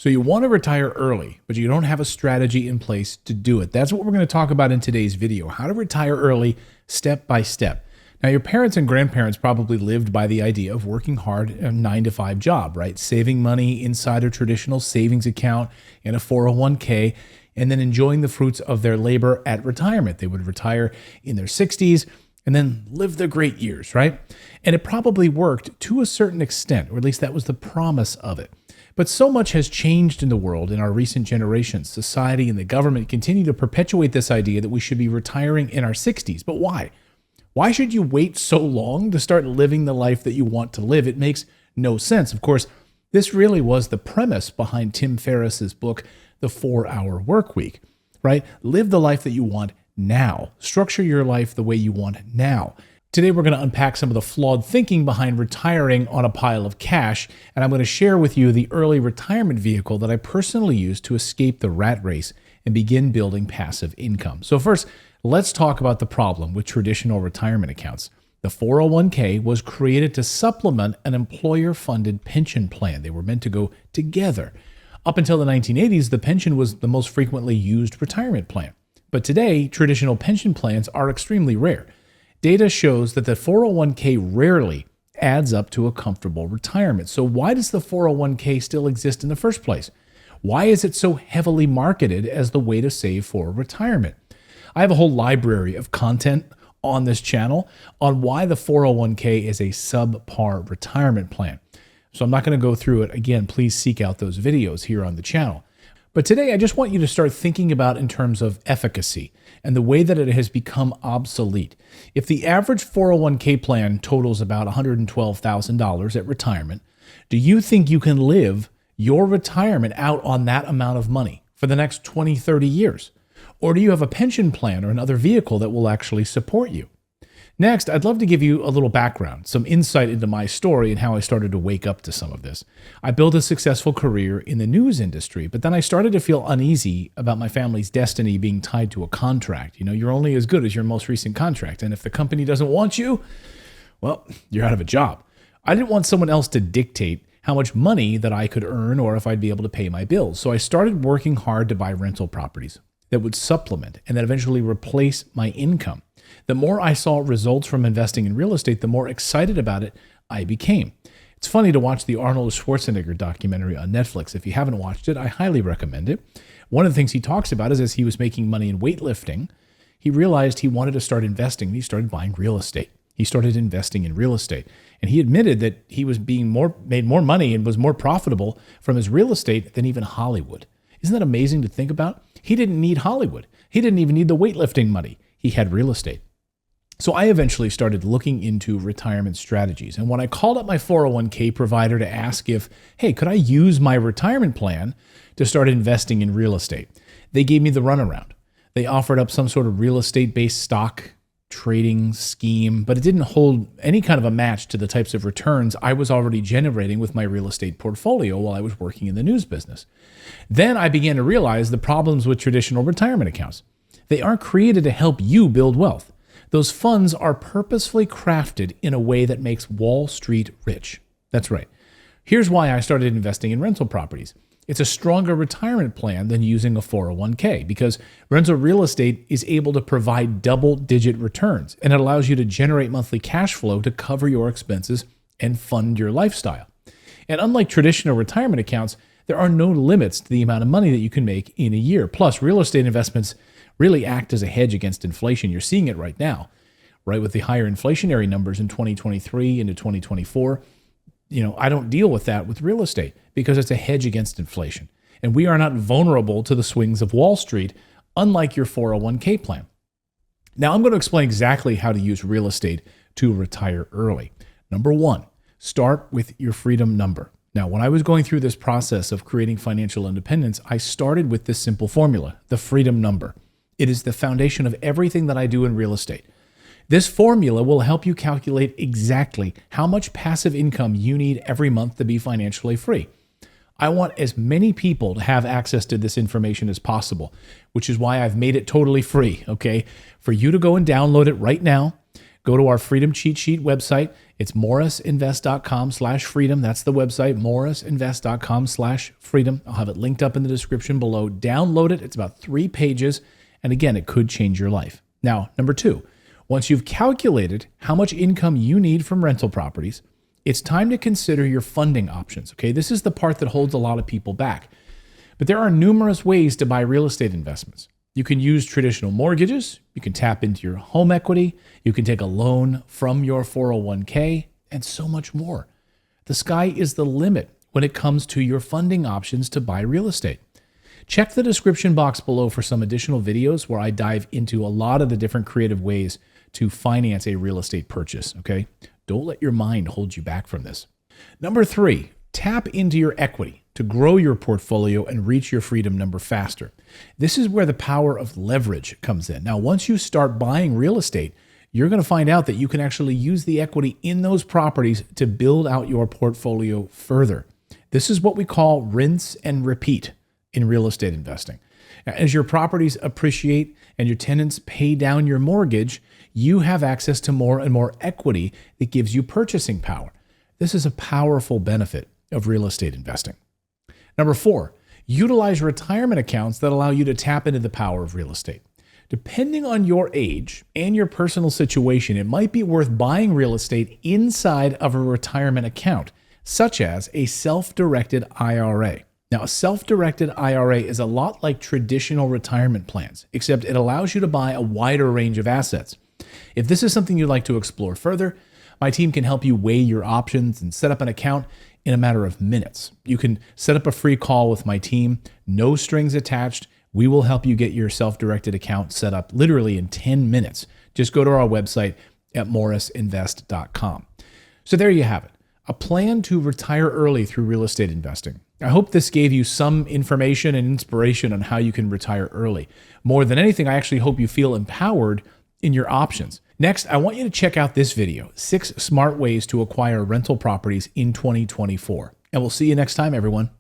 So you want to retire early, but you don't have a strategy in place to do it. That's what we're going to talk about in today's video, how to retire early step by step. Now, your parents and grandparents probably lived by the idea of working hard a 9-to-5 job, right? Saving money inside a traditional savings account in a 401k, and then enjoying the fruits of their labor at retirement. They would retire in their 60s and then live their great years, right? And it probably worked to a certain extent, or at least that was the promise of it. But so much has changed in the world in our recent generations. Society and the government continue to perpetuate this idea that we should be retiring in our 60s. But why? Why should you wait so long to start living the life that you want to live? It makes no sense. Of course, this really was the premise behind Tim Ferriss's book, The 4-Hour Workweek, right? Live the life that you want now. Structure your life the way you want now. Today, we're going to unpack some of the flawed thinking behind retiring on a pile of cash, and I'm going to share with you the early retirement vehicle that I personally used to escape the rat race and begin building passive income. So first, let's talk about the problem with traditional retirement accounts. The 401k was created to supplement an employer-funded pension plan. They were meant to go together. Up until the 1980s, the pension was the most frequently used retirement plan. But today, traditional pension plans are extremely rare. Data shows that the 401k rarely adds up to a comfortable retirement. So why does the 401k still exist in the first place? Why is it so heavily marketed as the way to save for retirement? I have a whole library of content on this channel on why the 401k is a subpar retirement plan. So I'm not going to go through it. Again, please seek out those videos here on the channel. But today, I just want you to start thinking about in terms of efficacy and the way that it has become obsolete. If the average 401k plan totals about $112,000 at retirement, do you think you can live your retirement out on that amount of money for the next 20, 30 years? Or do you have a pension plan or another vehicle that will actually support you? Next, I'd love to give you a little background, some insight into my story and how I started to wake up to some of this. I built a successful career in the news industry, but then I started to feel uneasy about my family's destiny being tied to a contract. You know, you're only as good as your most recent contract, and if the company doesn't want you, well, you're out of a job. I didn't want someone else to dictate how much money that I could earn or if I'd be able to pay my bills. So I started working hard to buy rental properties that would supplement and then eventually replace my income. The more I saw results from investing in real estate, the more excited about it I became. It's funny to watch the Arnold Schwarzenegger documentary on Netflix. If you haven't watched it, I highly recommend it. One of the things he talks about is as he was making money in weightlifting, he realized he wanted to start investing. He started buying real estate. He started investing in real estate. And he admitted that he was made more money and was more profitable from his real estate than even Hollywood. Isn't that amazing to think about? He didn't need Hollywood. He didn't even need the weightlifting money. He had real estate. So I eventually started looking into retirement strategies. And when I called up my 401k provider to ask if, hey, could I use my retirement plan to start investing in real estate? They gave me the runaround. They offered up some sort of real estate-based stock trading scheme, but it didn't hold any kind of a match to the types of returns I was already generating with my real estate portfolio while I was working in the news business. Then I began to realize the problems with traditional retirement accounts. They aren't created to help you build wealth. Those funds are purposefully crafted in a way that makes Wall Street rich. That's right. Here's why I started investing in rental properties. It's a stronger retirement plan than using a 401k because rental real estate is able to provide double-digit returns, and it allows you to generate monthly cash flow to cover your expenses and fund your lifestyle. And unlike traditional retirement accounts, there are no limits to the amount of money that you can make in a year. Plus, real estate investments really act as a hedge against inflation. You're seeing it right now, right? With the higher inflationary numbers in 2023 into 2024. I don't deal with that with real estate because it's a hedge against inflation. And we are not vulnerable to the swings of Wall Street, unlike your 401k plan. Now, I'm going to explain exactly how to use real estate to retire early. Number one, start with your freedom number. Now, when I was going through this process of creating financial independence, I started with this simple formula, the freedom number. It is the foundation of everything that I do in real estate. This formula will help you calculate exactly how much passive income you need every month to be financially free. I want as many people to have access to this information as possible, which is why I've made it totally free, okay? For you to go and download it right now, Go to our Freedom Cheat Sheet website. It's morrisinvest.com/freedom. That's the website, morrisinvest.com/freedom. I'll have it linked up in the description below. Download it. It's about 3 pages. And again, it could change your life. Now, number 2, once you've calculated how much income you need from rental properties, it's time to consider your funding options. Okay, this is the part that holds a lot of people back. But there are numerous ways to buy real estate investments. You can use traditional mortgages, you can tap into your home equity, you can take a loan from your 401k, and so much more. The sky is the limit when it comes to your funding options to buy real estate. Check the description box below for some additional videos where I dive into a lot of the different creative ways to finance a real estate purchase, okay? Don't let your mind hold you back from this. Number 3, tap into your equity to grow your portfolio and reach your freedom number faster. This is where the power of leverage comes in. Now, once you start buying real estate, you're going to find out that you can actually use the equity in those properties to build out your portfolio further. This is what we call rinse and repeat in real estate investing. As your properties appreciate and your tenants pay down your mortgage, you have access to more and more equity that gives you purchasing power. This is a powerful benefit of real estate investing. Number 4, utilize retirement accounts that allow you to tap into the power of real estate. Depending on your age and your personal situation, it might be worth buying real estate inside of a retirement account, such as a self-directed IRA. Now, a self-directed IRA is a lot like traditional retirement plans, except it allows you to buy a wider range of assets. If this is something you'd like to explore further, my team can help you weigh your options and set up an account in a matter of minutes. You can set up a free call with my team, no strings attached. We will help you get your self-directed account set up literally in 10 minutes. Just go to our website at morrisinvest.com. So there you have it, a plan to retire early through real estate investing. I hope this gave you some information and inspiration on how you can retire early. More than anything, I actually hope you feel empowered in your options. Next, I want you to check out this video, 6 smart ways to acquire rental properties in 2024. And we'll see you next time, everyone.